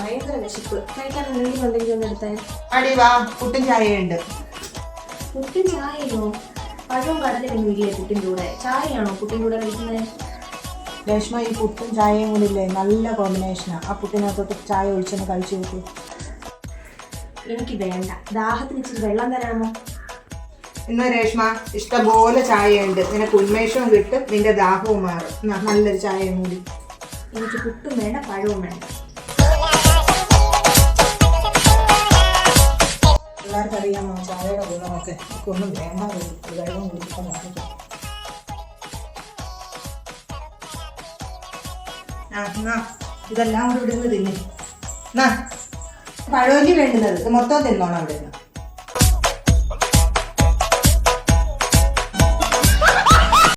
ഭയങ്കര വിശപ്പ്. കഴിക്കാൻ എന്തെങ്കിലും ഉണ്ടെങ്കിൽ ഒന്ന് എടുത്തേ. അടി വാ, പുട്ടും ചായയുണ്ട്. പുട്ടും ചായയോ? പഴവും കടലൊന്നും ഇല്ലേ പുട്ടിൻ്റെ കൂടെ? ചായയാണോ പുട്ടിൻ്റെ കൂടെ കഴിക്കുന്നത്? രേഷ്മ, ഈ പുട്ടും ചായയും കൂടി ഇല്ലേ നല്ല കോമ്പിനേഷനാണ്. ആ പുട്ടിനകത്തോട്ട് ചായ ഒഴിച്ചൊന്ന് കഴിച്ചു നോക്കൂ. എനിക്ക് വേണ്ട. ദാഹത്തിന് ഇച്ചിരി വെള്ളം തരാമോ? ഇന്ന് രേഷ്മ ഇഷ്ടംപോലെ ചായയുണ്ട്. നിനക്ക് ഉന്മേഷവും കിട്ടും, നിന്റെ ദാഹവും മാറും. നല്ലൊരു ചായയും കൂടി. എനിക്ക് പുട്ടും വേണ്ട, പഴവും വേണ്ട. പിള്ളേർക്ക് അറിയാമോ ചായയുടെ ഗുണമൊക്കെ? ഒന്നും വേണ്ട, വെള്ളം കുടിക്കാൻ വാങ്ങിക്കാം. ഇതെല്ലാം കൂടെ ഇവിടെ നിന്ന് തിന്നെ. പഴവല്ലി വേണ്ടുന്നത് ഇത് മൊത്തം തിന്നോണം അവിടെ നിന്ന്.